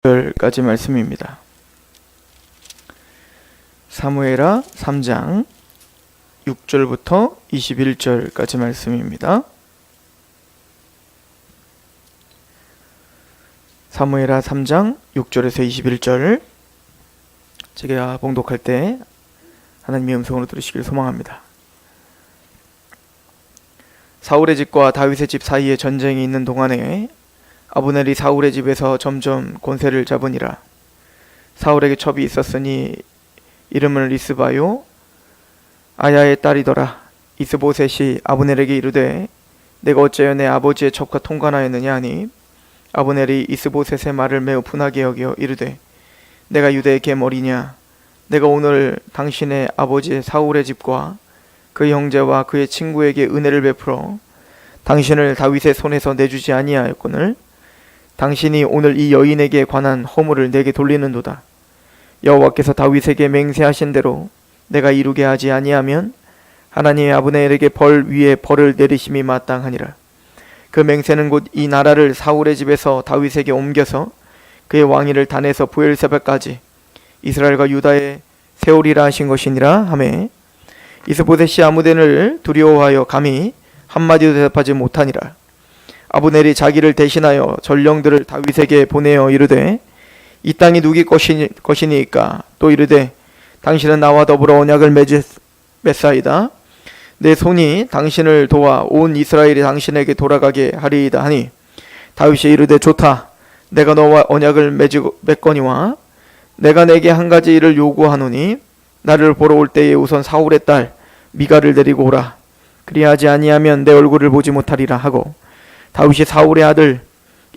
까지 말씀입니다. 사무엘하 3장 6절부터 21절까지 말씀입니다. 사무엘하 3장 6절에서 21절 제가 봉독할 때 하나님의 음성으로 들으시길 소망합니다. 사울의 집과 다윗의 집 사이에 전쟁이 있는 동안에 아브넬이 사울의 집에서 점점 권세를 잡으니라. 사울에게 첩이 있었으니 이름은 리스바요 아야의 딸이더라. 이스보셋이 아브넬에게 이르되 내가 어찌하여 내 아버지의 첩과 통관하였느냐 하니 아브넬이 이스보셋의 말을 매우 분하게 여겨 이르되 내가 유대의 계머리냐. 내가 오늘 당신의 아버지 사울의 집과 그 형제와 그의 친구에게 은혜를 베풀어 당신을 다윗의 손에서 내주지 아니하였거늘 당신이 오늘 이 여인에게 관한 허물을 내게 돌리는도다. 여호와께서 다윗에게 맹세하신 대로 내가 이루게 하지 아니하면 하나님의 아브넬에게 벌 위에 벌을 내리심이 마땅하니라. 그 맹세는 곧 이 나라를 사울의 집에서 다윗에게 옮겨서 그의 왕위를 단에서 브엘세바까지 이스라엘과 유다에 세우리라 하신 것이니라 하매 이스보셋이 아브넬을 두려워하여 감히 한마디도 대답하지 못하니라. 아브넬이 자기를 대신하여 전령들을 다윗에게 보내어 이르되 이 땅이 누구 것이니까 또 이르되 당신은 나와 더불어 언약을 맺사이다. 내 손이 당신을 도와 온 이스라엘이 당신에게 돌아가게 하리이다 하니 다윗이 이르되 좋다. 내가 너와 언약을 맺거니와 내가 내게 한 가지 일을 요구하노니 나를 보러 올 때에 우선 사울의 딸 미갈을 데리고 오라. 그리하지 아니하면 내 얼굴을 보지 못하리라 하고 다윗이 사울의 아들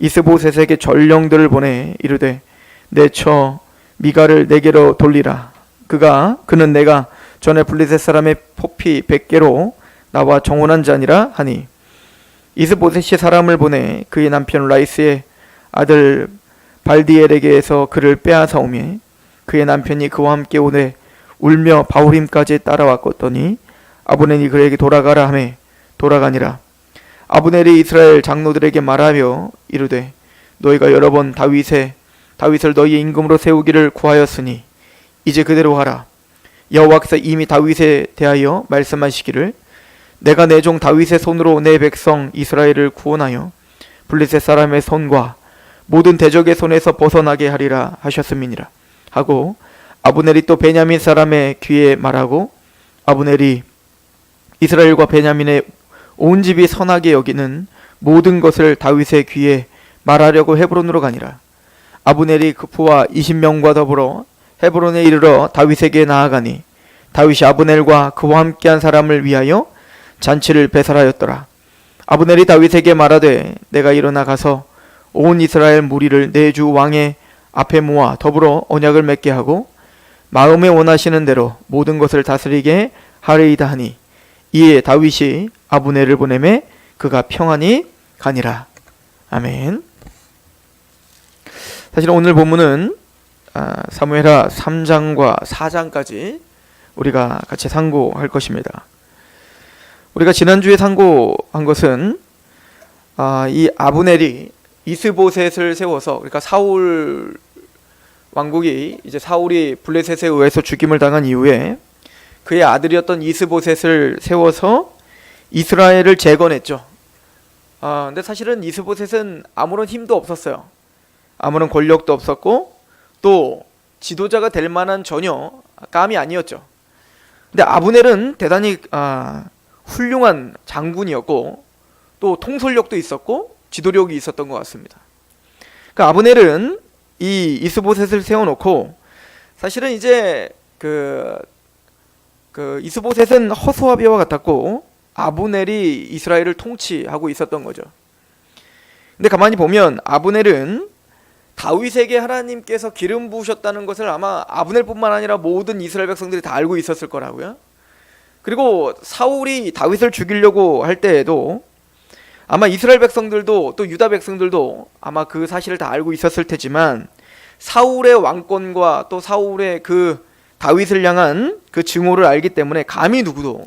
이스보셋에게 전령들을 보내 이르되 내 처 미갈을 내게로 돌리라. 그는 내가 전에 블레셋 사람의 포피 100개로 나와 정혼한 자니라 하니 이스보셋이 사람을 보내 그의 남편 라이스의 아들 발디엘에게서 그를 빼앗아 오매 그의 남편이 그와 함께 오되 울며 바후림까지 따라왔거더니 아브넬이 그에게 돌아가라 하매 돌아가니라. 아브넬이 이스라엘 장로들에게 말하며 이르되 너희가 여러 번 다윗을 너희의 임금으로 세우기를 구하였으니 이제 그대로 하라. 여호와께서 이미 다윗에 대하여 말씀하시기를 내가 내 종 다윗의 손으로 내 백성 이스라엘을 구원하여 블레셋 사람의 손과 모든 대적의 손에서 벗어나게 하리라 하셨음이니라 하고 아브넬이 또 베냐민 사람의 귀에 말하고 아브넬이 이스라엘과 베냐민의 온 집이 선하게 여기는 모든 것을 다윗의 귀에 말하려고 헤브론으로 가니라. 아브넬이 그프와 20명과 더불어 헤브론에 이르러 다윗에게 나아가니 다윗이 아브넬과 그와 함께한 사람을 위하여 잔치를 배설하였더라. 아브넬이 다윗에게 말하되 내가 일어나 가서 온 이스라엘 무리를 내 주 왕의 앞에 모아 더불어 언약을 맺게 하고 마음에 원하시는 대로 모든 것을 다스리게 하리이다 하니 이에 다윗이 아브넬을 보내매 그가 평안히 가니라. 아멘. 사실 오늘 본문은 사무엘하 3장과 4장까지 우리가 같이 상고할 것입니다. 우리가 지난주에 상고한 것은 이 아브넬이 이스보셋을 세워서 그러니까 사울 왕국이 이제 사울이 블레셋에 의해서 죽임을 당한 이후에 그의 아들이었던 이스보셋을 세워서 이스라엘을 재건했죠. 근데 사실은 이스보셋은 아무런 힘도 없었어요. 아무런 권력도 없었고 또 지도자가 될 만한 전혀 감이 아니었죠. 근데 아브넬은 대단히 훌륭한 장군이었고 또 통솔력도 있었고 지도력이 있었던 것 같습니다. 그러니까 아브넬은 이 이스보셋을 세워놓고 사실은 이제 그 이스보셋은 허수아비와 같았고 아브넬이 이스라엘을 통치하고 있었던 거죠. 근데 가만히 보면 아브넬은 다윗에게 하나님께서 기름 부으셨다는 것을 아마 아브넬뿐만 아니라 모든 이스라엘 백성들이 다 알고 있었을 거라고요. 그리고 사울이 다윗을 죽이려고 할 때에도 아마 이스라엘 백성들도 또 유다 백성들도 아마 그 사실을 다 알고 있었을 테지만 사울의 왕권과 또 사울의 그 다윗을 향한 그 증오를 알기 때문에 감히 누구도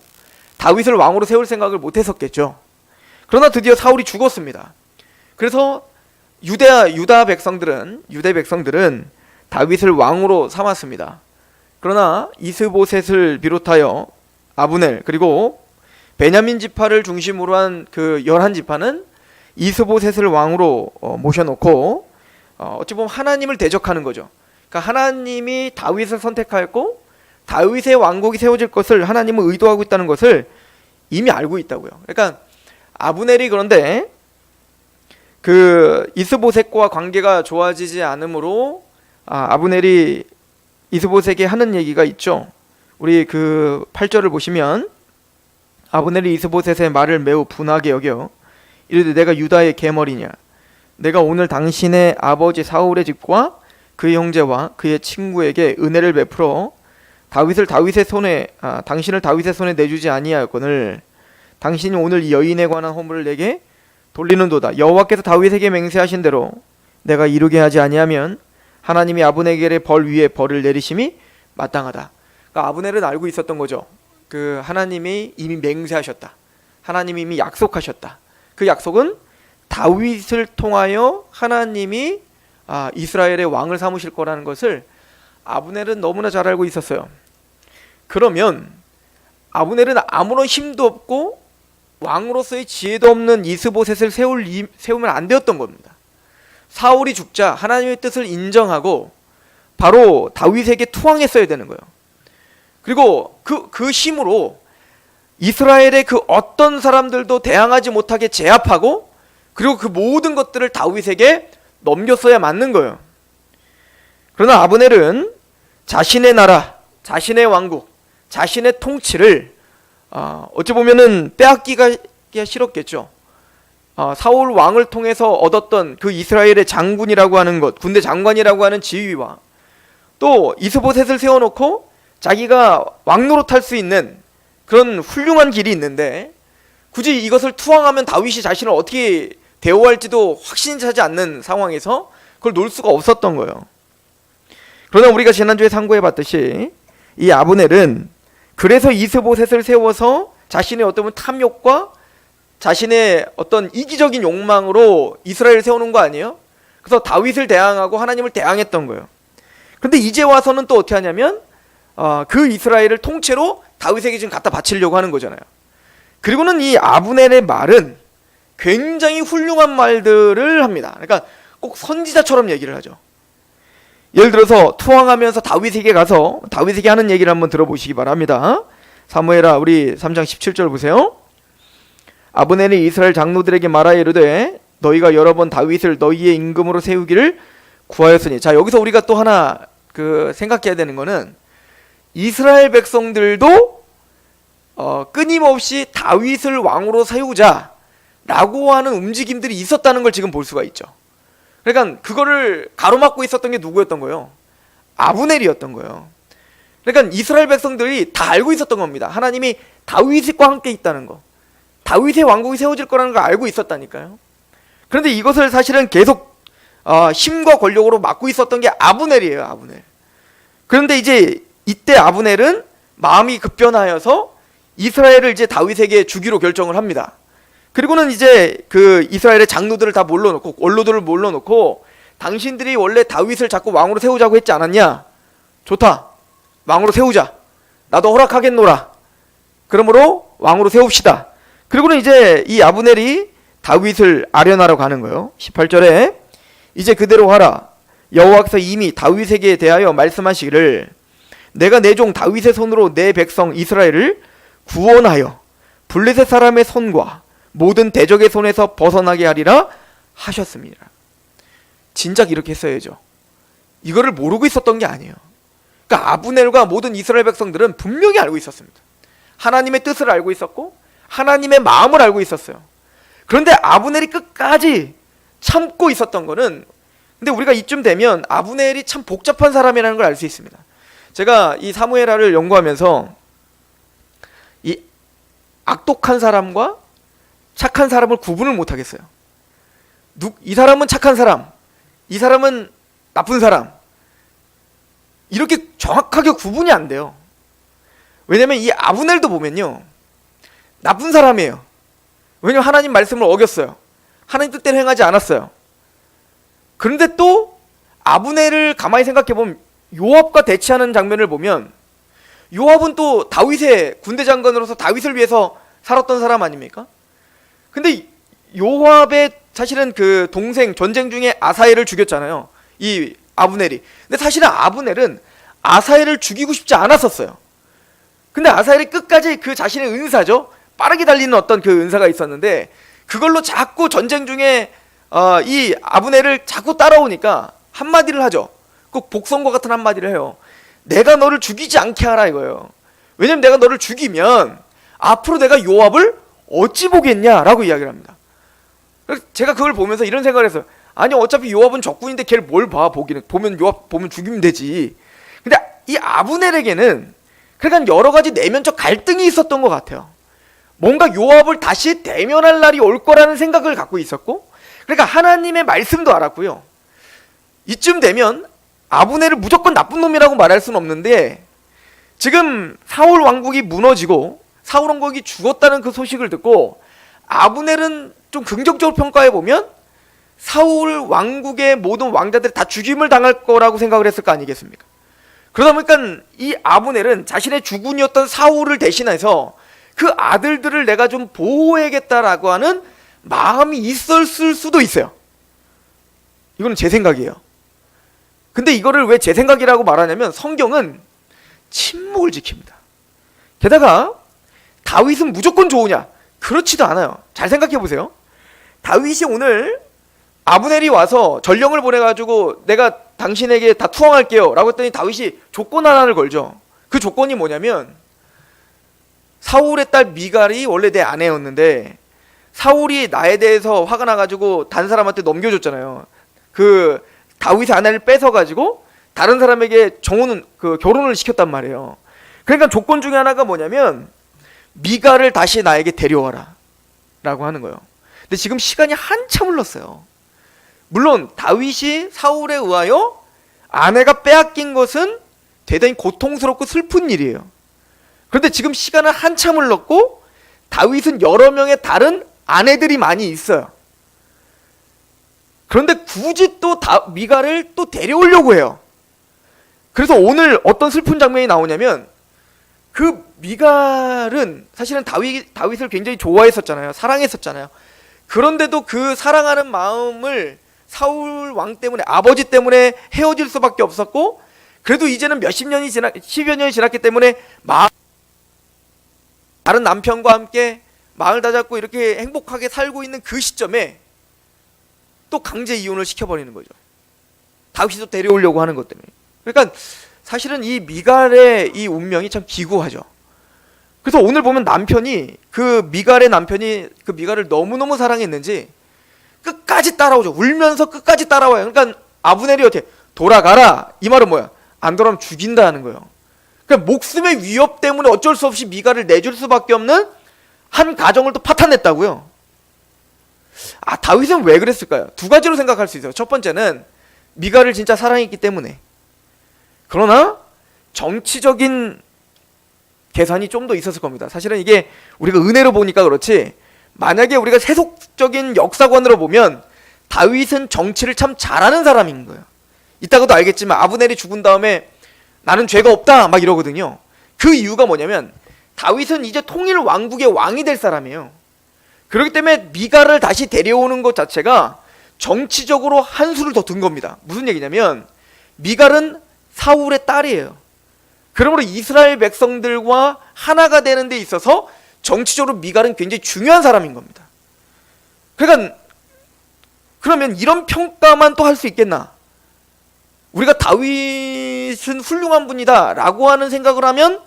다윗을 왕으로 세울 생각을 못 했었겠죠. 그러나 드디어 사울이 죽었습니다. 그래서 유대 백성들은 다윗을 왕으로 삼았습니다. 그러나 이스보셋을 비롯하여 아브넬 그리고 베냐민 지파를 중심으로 한 그 11지파는 이스보셋을 왕으로 모셔놓고 어찌 보면 하나님을 대적하는 거죠. 그러니까 하나님이 다윗을 선택하였고 다윗의 왕국이 세워질 것을 하나님은 의도하고 있다는 것을 이미 알고 있다고요. 그러니까 아브넬이 그런데 그 이스보셋과 관계가 좋아지지 않으므로 아브넬이 이스보셋에게 하는 얘기가 있죠. 우리 그 8절을 보시면 아브넬이 이스보셋의 말을 매우 분하게 여겨 이르되 내가 유다의 계머리냐 내가 오늘 당신의 아버지 사울의 집과 그의 형제와 그의 친구에게 은혜를 베풀어 당신을 다윗의 손에 내주지 아니하였거늘 당신이 오늘 이 여인에 관한 허물을 내게 돌리는도다. 여호와께서 다윗에게 맹세하신 대로 내가 이루게 하지 아니하면 하나님이 아브넬의 벌 위에 벌을 내리심이 마땅하다. 그러니까 아브넬은 알고 있었던 거죠. 그 하나님이 이미 맹세하셨다. 하나님이 이미 약속하셨다. 그 약속은 다윗을 통하여 하나님이 이스라엘의 왕을 삼으실 거라는 것을 아브넬은 너무나 잘 알고 있었어요. 그러면 아브넬은 아무런 힘도 없고 왕으로서의 지혜도 없는 이스보셋을 세우면 안 되었던 겁니다. 사울이 죽자 하나님의 뜻을 인정하고 바로 다윗에게 투항했어야 되는 거예요. 그리고 그 힘으로 이스라엘의 그 어떤 사람들도 대항하지 못하게 제압하고 그리고 그 모든 것들을 다윗에게 넘겼어야 맞는 거예요. 그러나 아브넬은 자신의 나라, 자신의 왕국, 자신의 통치를 어찌 보면은 빼앗기가 싫었겠죠. 사울 왕을 통해서 얻었던 그 이스라엘의 장군이라고 하는 것, 군대 장관이라고 하는 지위와 또 이스보셋을 세워놓고 자기가 왕노릇할 수 있는 그런 훌륭한 길이 있는데 굳이 이것을 투항하면 다윗이 자신을 어떻게 대우할지도 확신이 차지 않는 상황에서 그걸 놓을 수가 없었던 거예요. 그러나 우리가 지난주에 상고해봤듯이 이 아브넬은 그래서 이스보셋을 세워서 자신의 어떤 탐욕과 자신의 어떤 이기적인 욕망으로 이스라엘을 세우는 거 아니에요? 그래서 다윗을 대항하고 하나님을 대항했던 거예요. 그런데 이제 와서는 또 어떻게 하냐면 그 이스라엘을 통째로 다윗에게 지금 갖다 바치려고 하는 거잖아요. 그리고는 이 아브넬의 말은 굉장히 훌륭한 말들을 합니다. 그러니까 꼭 선지자처럼 얘기를 하죠. 예를 들어서 투항하면서 다윗에게 가서 다윗에게 하는 얘기를 한번 들어보시기 바랍니다. 사무엘아 우리 3장 17절 보세요. 아브넬이 이스라엘 장로들에게 말하여 이르되 너희가 여러 번 다윗을 너희의 임금으로 세우기를 구하였으니. 자, 여기서 우리가 또 하나 생각해야 되는 거는 이스라엘 백성들도 끊임없이 다윗을 왕으로 세우자라고 하는 움직임들이 있었다는 걸 지금 볼 수가 있죠. 그러니까 그거를 가로막고 있었던 게 누구였던 거예요? 아브넬이었던 거예요. 그러니까 이스라엘 백성들이 다 알고 있었던 겁니다. 하나님이 다윗과 함께 있다는 거, 다윗의 왕국이 세워질 거라는 걸 알고 있었다니까요. 그런데 이것을 사실은 계속 힘과 권력으로 막고 있었던 게 아브넬이에요. 아브넬. 그런데 이제 이때 아브넬은 마음이 급변하여서 이스라엘을 이제 다윗에게 주기로 결정을 합니다. 그리고는 이제 그 이스라엘의 장로들을 다 몰러놓고 원로들을 몰러놓고 당신들이 원래 다윗을 자꾸 왕으로 세우자고 했지 않았냐? 좋다. 왕으로 세우자. 나도 허락하겠노라. 그러므로 왕으로 세웁시다. 그리고는 이제 이 아브넬이 다윗을 아련하러 가는 거예요. 18절에 이제 그대로 하라. 여호와께서 이미 다윗에게 대하여 말씀하시기를 내가 내 종 다윗의 손으로 내 백성 이스라엘을 구원하여 블레셋 사람의 손과 모든 대적의 손에서 벗어나게 하리라 하셨습니다. 진작 이렇게 했어야죠. 이거를 모르고 있었던 게 아니에요. 그러니까 아브넬과 모든 이스라엘 백성들은 분명히 알고 있었습니다. 하나님의 뜻을 알고 있었고 하나님의 마음을 알고 있었어요. 그런데 아브넬이 끝까지 참고 있었던 거는, 근데 우리가 이쯤 되면 아브넬이 참 복잡한 사람이라는 걸 알 수 있습니다. 제가 이 사무엘하를 연구하면서 이 악독한 사람과 착한 사람을 구분을 못 하겠어요. 이 사람은 착한 사람, 이 사람은 나쁜 사람, 이렇게 정확하게 구분이 안 돼요. 왜냐면 이 아브넬도 보면요, 나쁜 사람이에요. 왜냐면 하나님 말씀을 어겼어요. 하나님 뜻대로 행하지 않았어요. 그런데 또 아브넬을 가만히 생각해보면 요압과 대치하는 장면을 보면 요압은 또 다윗의 군대 장관으로서 다윗을 위해서 살았던 사람 아닙니까? 근데 요압의 사실은 그 동생 전쟁 중에 아사엘을 죽였잖아요, 이 아브넬이. 근데 사실은 아브넬은 아사엘을 죽이고 싶지 않았었어요. 근데 아사엘이 끝까지 그 자신의 은사죠, 빠르게 달리는 어떤 그 은사가 있었는데 그걸로 자꾸 전쟁 중에 이 아브넬을 자꾸 따라오니까 한마디를 하죠. 꼭 복선과 같은 한마디를 해요. 내가 너를 죽이지 않게 하라 이거예요. 왜냐면 내가 너를 죽이면 앞으로 내가 요압을 어찌 보겠냐라고 이야기를 합니다. 제가 그걸 보면서 이런 생각을 했어요. 아니 어차피 요압은 적군인데 걔를 뭘 봐, 보면 요압 보면 죽이면 되지. 근데 이 아브넬에게는 그러니까 여러 가지 내면적 갈등이 있었던 것 같아요. 뭔가 요압을 다시 대면할 날이 올 거라는 생각을 갖고 있었고, 그러니까 하나님의 말씀도 알았고요. 이쯤 되면 아브넬을 무조건 나쁜 놈이라고 말할 수는 없는데, 지금 사울 왕국이 무너지고 사울 왕국이 죽었다는 그 소식을 듣고 아브넬은 좀 긍정적으로 평가해 보면 사울 왕국의 모든 왕자들이 다 죽임을 당할 거라고 생각을 했을 거 아니겠습니까? 그러다 보니까 이 아브넬은 자신의 주군이었던 사울을 대신해서 그 아들들을 내가 좀 보호해야겠다라고 하는 마음이 있었을 수도 있어요. 이거는 제 생각이에요. 근데 이거를 왜 제 생각이라고 말하냐면 성경은 침묵을 지킵니다. 게다가 다윗은 무조건 좋으냐? 그렇지도 않아요. 잘 생각해 보세요. 다윗이 오늘 아브넬이 와서 전령을 보내가지고 내가 당신에게 다 투항할게요 라고 했더니 다윗이 조건 하나를 걸죠. 그 조건이 뭐냐면, 사울의 딸 미갈이 원래 내 아내였는데 사울이 나에 대해서 화가 나가지고 다른 사람한테 넘겨줬잖아요. 그 다윗의 아내를 뺏어가지고 다른 사람에게 결혼을 시켰단 말이에요. 그러니까 조건 중에 하나가 뭐냐면 미갈을 다시 나에게 데려와라 라고 하는 거예요. 근데 지금 시간이 한참 흘렀어요. 물론 다윗이 사울에 의하여 아내가 빼앗긴 것은 대단히 고통스럽고 슬픈 일이에요. 그런데 지금 시간은 한참 흘렀고 다윗은 여러 명의 다른 아내들이 많이 있어요. 그런데 굳이 또 미갈을 또 데려오려고 해요. 그래서 오늘 어떤 슬픈 장면이 나오냐면, 그 미갈은 사실은 다윗을 굉장히 좋아했었잖아요. 사랑했었잖아요. 그런데도 그 사랑하는 마음을 사울 왕 때문에, 아버지 때문에 헤어질 수밖에 없었고, 그래도 이제는 10여 년이 지났기 때문에 다른 남편과 함께 마음을 다잡고 이렇게 행복하게 살고 있는 그 시점에 또 강제 이혼을 시켜버리는 거죠. 다윗이 또 데려오려고 하는 것 때문에. 그러니까 사실은 이 미갈의 이 운명이 참 기구하죠. 그래서 오늘 보면 미갈의 남편이 그 미갈을 너무너무 사랑했는지 끝까지 따라오죠. 울면서 끝까지 따라와요. 그러니까 아브넬이 어떻게 돌아가라, 이 말은 뭐야? 안 돌아오면 죽인다는 거예요. 그러니까 목숨의 위협 때문에 어쩔 수 없이 미갈을 내줄 수밖에 없는 한 가정을 또 파탄냈다고요. 다윗은 왜 그랬을까요? 두 가지로 생각할 수 있어요. 첫 번째는 미갈을 진짜 사랑했기 때문에. 그러나 정치적인 계산이 좀 더 있었을 겁니다. 사실은 이게 우리가 은혜로 보니까 그렇지, 만약에 우리가 세속적인 역사관으로 보면 다윗은 정치를 참 잘하는 사람인 거예요. 이따가도 알겠지만 아브넬이 죽은 다음에 나는 죄가 없다 막 이러거든요. 그 이유가 뭐냐면 다윗은 이제 통일 왕국의 왕이 될 사람이에요. 그렇기 때문에 미갈을 다시 데려오는 것 자체가 정치적으로 한 수를 더 둔 겁니다. 무슨 얘기냐면 미갈은 사울의 딸이에요. 그러므로 이스라엘 백성들과 하나가 되는 데 있어서 정치적으로 미갈은 굉장히 중요한 사람인 겁니다. 그러니까 그러면 이런 평가만 또 할 수 있겠나? 우리가 다윗은 훌륭한 분이다 라고 하는 생각을 하면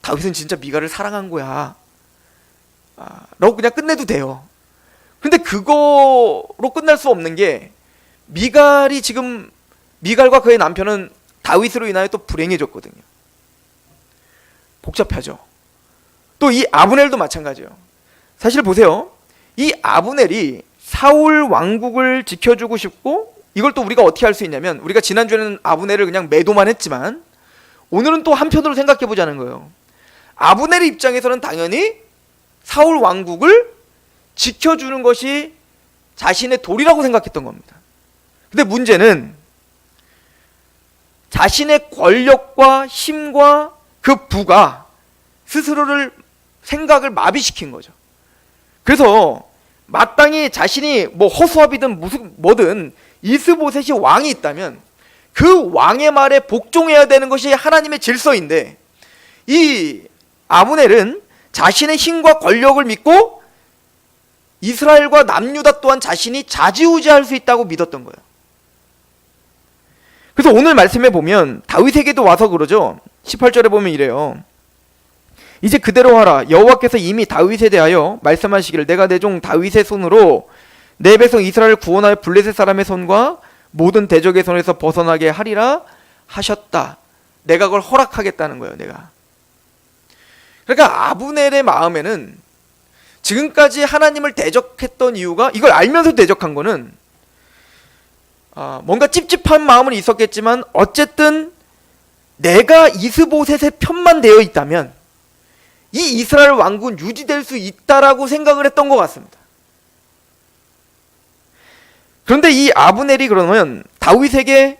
다윗은 진짜 미갈을 사랑한 거야 라고 그냥 끝내도 돼요. 근데 그거로 끝날 수 없는 게, 미갈과 그의 남편은 다윗으로 인하여 또 불행해졌거든요. 복잡하죠. 또 이 아브넬도 마찬가지예요. 사실 보세요. 이 아브넬이 사울 왕국을 지켜주고 싶고, 이걸 또 우리가 어떻게 할 수 있냐면, 우리가 지난주에는 아브넬을 그냥 매도만 했지만 오늘은 또 한편으로 생각해 보자는 거예요. 아브넬의 입장에서는 당연히 사울 왕국을 지켜주는 것이 자신의 도리라고 생각했던 겁니다. 근데 문제는 자신의 권력과 힘과 그 부가 스스로를 생각을 마비시킨 거죠. 그래서 마땅히 자신이 뭐 허수아비든 무슨 뭐든 이스보셋이 왕이 있다면 그 왕의 말에 복종해야 되는 것이 하나님의 질서인데, 이 아브넬은 자신의 힘과 권력을 믿고 이스라엘과 남유다 또한 자신이 좌지우지할 수 있다고 믿었던 거예요. 그래서 오늘 말씀에 보면 다윗에게도 와서 그러죠. 18절에 보면 이래요. 이제 그대로 하라. 여호와께서 이미 다윗에 대하여 말씀하시기를 내가 내 종 다윗의 손으로 내 백성 이스라엘을 구원하여 블레셋 사람의 손과 모든 대적의 손에서 벗어나게 하리라 하셨다. 내가 그걸 허락하겠다는 거예요. 내가. 그러니까 아브넬의 마음에는 지금까지 하나님을 대적했던 이유가, 이걸 알면서 대적한 거는 뭔가 찝찝한 마음은 있었겠지만 어쨌든 내가 이스보셋의 편만 되어 있다면 이 이스라엘 왕국은 유지될 수 있다라고 생각을 했던 것 같습니다. 그런데 이 아브넬이 그러면 다윗에게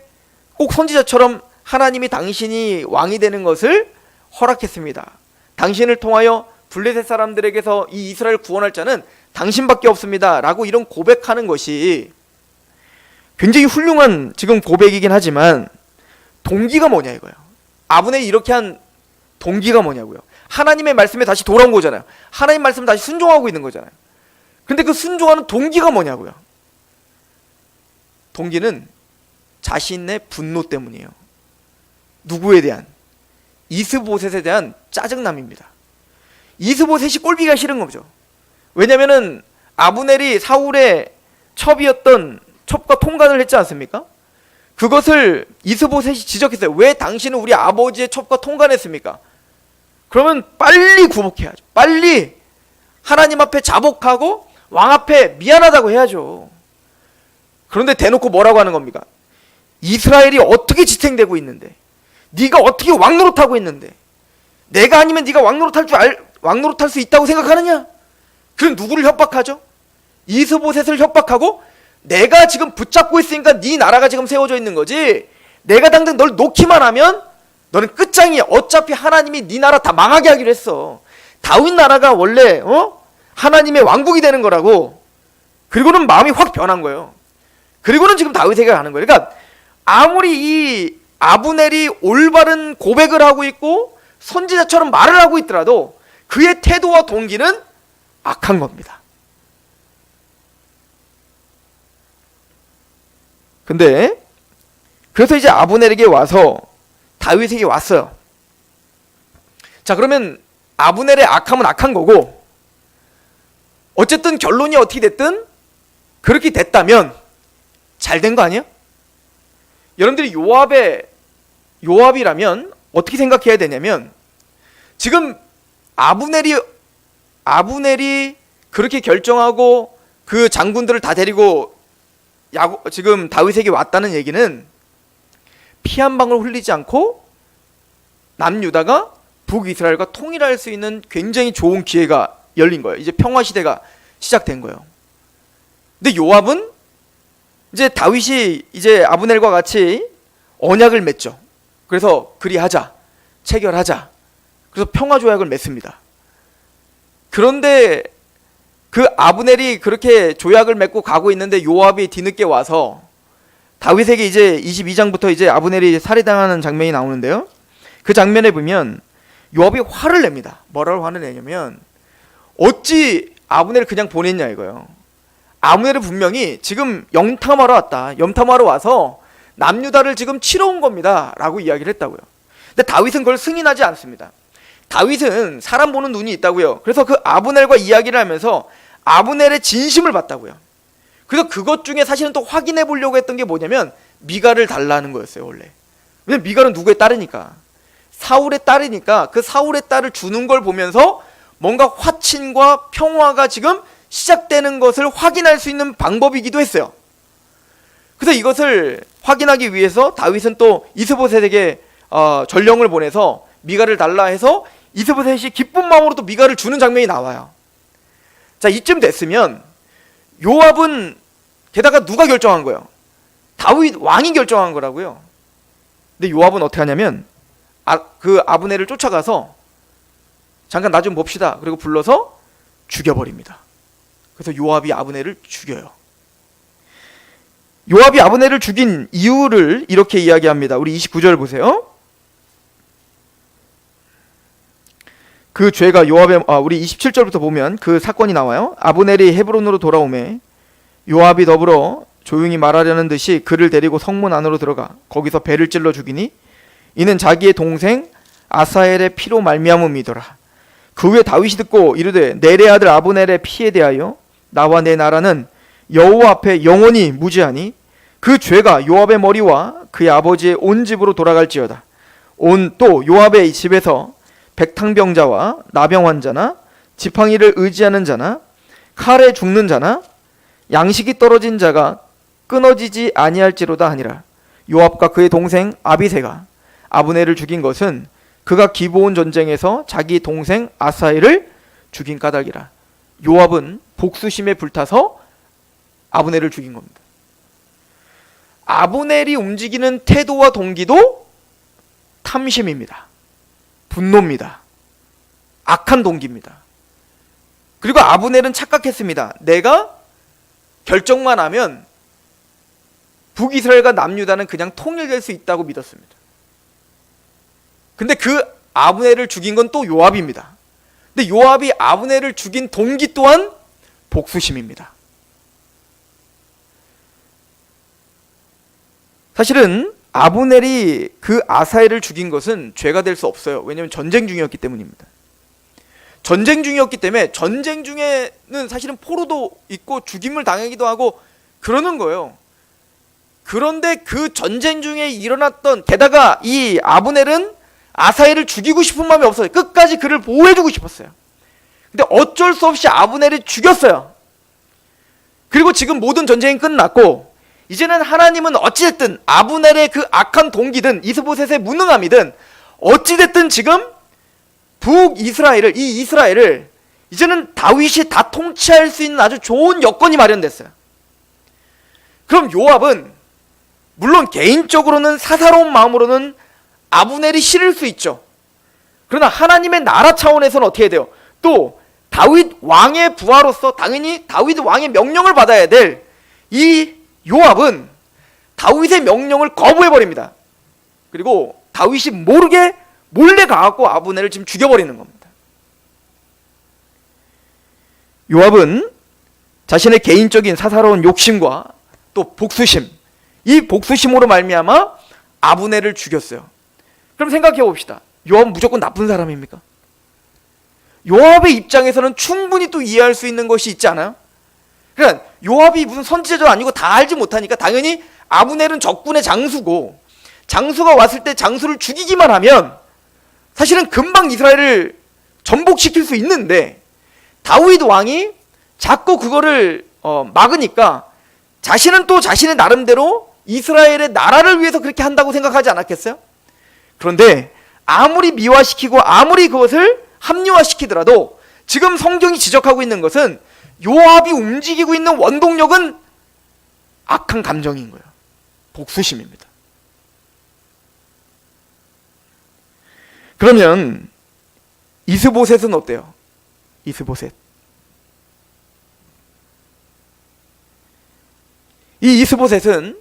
꼭 선지자처럼 하나님이 당신이 왕이 되는 것을 허락했습니다. 당신을 통하여 블레셋 사람들에게서 이 이스라엘 구원할 자는 당신밖에 없습니다 라고 이런 고백하는 것이 굉장히 훌륭한 지금 고백이긴 하지만 동기가 뭐냐 이거예요. 아브넬이 이렇게 한 동기가 뭐냐고요. 하나님의 말씀에 다시 돌아온 거잖아요. 하나님 말씀에 다시 순종하고 있는 거잖아요. 근데 그 순종하는 동기가 뭐냐고요. 동기는 자신의 분노 때문이에요. 누구에 대한? 이스보셋에 대한 짜증남입니다. 이스보셋이 꼴보기가 싫은 거죠. 왜냐면은 아브넬이 사울의 첩과 통관을 했지 않습니까? 그것을 이스보셋이 지적했어요. 왜 당신은 우리 아버지의 첩과 통관했습니까? 그러면 빨리 굴복해야죠. 빨리 하나님 앞에 자복하고 왕 앞에 미안하다고 해야죠. 그런데 대놓고 뭐라고 하는 겁니까? 이스라엘이 어떻게 지탱되고 있는데, 네가 어떻게 왕 노릇하고 있는데, 내가 아니면 네가 왕 노릇할 수 있다고 생각하느냐? 그럼 누구를 협박하죠? 이스보셋을 협박하고 내가 지금 붙잡고 있으니까 네 나라가 지금 세워져 있는 거지, 내가 당장 널 놓기만 하면 너는 끝장이야. 어차피 하나님이 네 나라 다 망하게 하기로 했어. 다윗 나라가 원래 하나님의 왕국이 되는 거라고. 그리고는 마음이 확 변한 거예요. 그리고는 지금 다윗에게 가는 거예요. 그러니까 아무리 이 아브넬이 올바른 고백을 하고 있고 선지자처럼 말을 하고 있더라도 그의 태도와 동기는 악한 겁니다. 근데 그래서 이제 아브넬에게 와서 다윗에게 왔어요. 자, 그러면 아브넬의 악함은 악한 거고, 어쨌든 결론이 어떻게 됐든 그렇게 됐다면 잘 된 거 아니에요? 여러분들이 요압이라면 어떻게 생각해야 되냐면, 지금 아브넬이 그렇게 결정하고 그 장군들을 다 데리고 지금 다윗에게 왔다는 얘기는 피 한 방울 흘리지 않고 남유다가 북이스라엘과 통일할 수 있는 굉장히 좋은 기회가 열린 거예요. 이제 평화 시대가 시작된 거예요. 근데 요압은 이제 다윗이 이제 아브넬과 같이 언약을 맺죠. 그래서 그리하자, 체결하자. 그래서 평화 조약을 맺습니다. 그런데 그 아브넬이 그렇게 조약을 맺고 가고 있는데 요압이 뒤늦게 와서 다윗에게 이제 22장부터 이제 아브넬이 살해당하는 장면이 나오는데요. 그 장면에 보면 요압이 화를 냅니다. 뭐라고 화를 내냐면, 어찌 아브넬을 그냥 보냈냐 이거예요. 아브넬은 분명히 지금 염탐하러 왔다. 염탐하러 와서 남유다를 지금 치러 온 겁니다 라고 이야기를 했다고요. 근데 다윗은 그걸 승인하지 않습니다. 다윗은 사람 보는 눈이 있다고요. 그래서 그 아브넬과 이야기를 하면서 아브넬의 진심을 봤다고요. 그래서 그것 중에 사실은 또 확인해 보려고 했던 게 뭐냐면 미갈을 달라는 거였어요. 원래. 왜냐면 미갈은 누구의 딸이니까, 사울의 딸이니까 그 사울의 딸을 주는 걸 보면서 뭔가 화친과 평화가 지금 시작되는 것을 확인할 수 있는 방법이기도 했어요. 그래서 이것을 확인하기 위해서 다윗은 또 이스보셋에게 전령을 보내서 미갈을 달라 해서 이스보셋이 기쁜 마음으로 또 미갈을 주는 장면이 나와요. 자, 이쯤 됐으면 요압은 게다가 누가 결정한 거예요? 다윗 왕이 결정한 거라고요. 근데 요압은 어떻게 하냐면 그 아브넬을 쫓아가서 잠깐 나 좀 봅시다. 그리고 불러서 죽여버립니다. 그래서 요압이 아브넬을 죽여요. 요압이 아브넬을 죽인 이유를 이렇게 이야기합니다. 우리 29절 보세요. 그 죄가 우리 27절부터 보면 그 사건이 나와요. 아브넬이 헤브론으로 돌아오매 요압이 더불어 조용히 말하려는 듯이 그를 데리고 성문 안으로 들어가 거기서 배를 찔러 죽이니 이는 자기의 동생 아사엘의 피로 말미암음이더라. 그 후에 다윗이 듣고 이르되 넬의 아들 아브넬의 피에 대하여 나와 내 나라는 여호와 앞에 영원히 무죄하니 그 죄가 요압의 머리와 그의 아버지의 온 집으로 돌아갈지어다. 또 요압의 집에서 백탕병자와 나병 환자나 지팡이를 의지하는 자나 칼에 죽는 자나 양식이 떨어진 자가 끊어지지 아니할지로다 하니라. 요압과 그의 동생 아비새가 아브넬을 죽인 것은 그가 기브온 전쟁에서 자기 동생 아사엘을 죽인 까닭이라. 요압은 복수심에 불타서 아브넬을 죽인 겁니다. 아브넬이 움직이는 태도와 동기도 탐심입니다. 분노입니다. 악한 동기입니다. 그리고 아브넬은 착각했습니다. 내가 결정만 하면 북이스라엘과 남유다는 그냥 통일될 수 있다고 믿었습니다. 근데 그 아브넬을 죽인 건 또 요압입니다. 근데 요압이 아브넬을 죽인 동기 또한 복수심입니다. 사실은 아브넬이 그 아사엘을 죽인 것은 죄가 될 수 없어요. 왜냐하면 전쟁 중이었기 때문입니다. 전쟁 중이었기 때문에 전쟁 중에는 사실은 포로도 있고 죽임을 당하기도 하고 그러는 거예요. 그런데 그 전쟁 중에 일어났던, 게다가 이 아브넬은 아사엘을 죽이고 싶은 마음이 없어요. 끝까지 그를 보호해주고 싶었어요. 근데 어쩔 수 없이 아브넬을 죽였어요. 그리고 지금 모든 전쟁이 끝났고 이제는 하나님은 어찌됐든 아브넬의 그 악한 동기든 이스보셋의 무능함이든 어찌됐든 지금 북이스라엘을, 이 이스라엘을 이제는 다윗이 다 통치할 수 있는 아주 좋은 여건이 마련됐어요. 그럼 요압은 물론 개인적으로는 사사로운 마음으로는 아브넬이 싫을 수 있죠. 그러나 하나님의 나라 차원에서는 어떻게 해야 돼요? 또 다윗 왕의 부하로서 당연히 다윗 왕의 명령을 받아야 될 이 요압은 다윗의 명령을 거부해버립니다. 그리고 다윗이 모르게 몰래 가갖고 아브넬을 지금 죽여버리는 겁니다. 요압은 자신의 개인적인 사사로운 욕심과 또 복수심, 이 복수심으로 말미암아 아브넬을 죽였어요. 그럼 생각해 봅시다. 요압은 무조건 나쁜 사람입니까? 요압의 입장에서는 충분히 또 이해할 수 있는 것이 있지 않아요? 그러니까 요압이 무슨 선지자도 아니고 다 알지 못하니까 당연히 아브넬은 적군의 장수고, 장수가 왔을 때 장수를 죽이기만 하면 사실은 금방 이스라엘을 전복시킬 수 있는데 다윗 왕이 자꾸 그거를 막으니까 자신은 또 자신의 나름대로 이스라엘의 나라를 위해서 그렇게 한다고 생각하지 않았겠어요? 그런데 아무리 미화시키고 아무리 그것을 합리화시키더라도 지금 성경이 지적하고 있는 것은 요압이 움직이고 있는 원동력은 악한 감정인 거예요. 복수심입니다. 그러면 이스보셋은 어때요? 이스보셋. 이 이스보셋은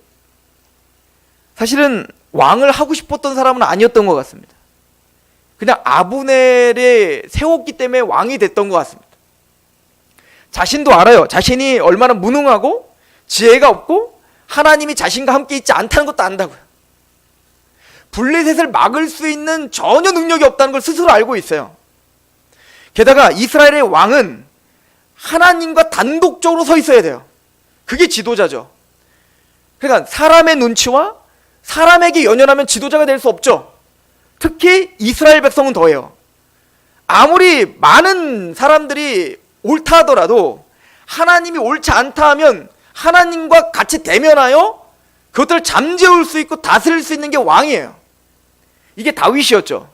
사실은 왕을 하고 싶었던 사람은 아니었던 것 같습니다. 그냥 아브넬에 세웠기 때문에 왕이 됐던 것 같습니다. 자신도 알아요. 자신이 얼마나 무능하고 지혜가 없고 하나님이 자신과 함께 있지 않다는 것도 안다고요. 블레셋을 막을 수 있는 전혀 능력이 없다는 걸 스스로 알고 있어요. 게다가 이스라엘의 왕은 하나님과 단독적으로 서 있어야 돼요. 그게 지도자죠. 그러니까 사람의 눈치와 사람에게 연연하면 지도자가 될 수 없죠. 특히 이스라엘 백성은 더해요. 아무리 많은 사람들이 옳다 하더라도 하나님이 옳지 않다 하면 하나님과 같이 대면하여 그것들을 잠재울 수 있고 다스릴 수 있는 게 왕이에요. 이게 다윗이었죠.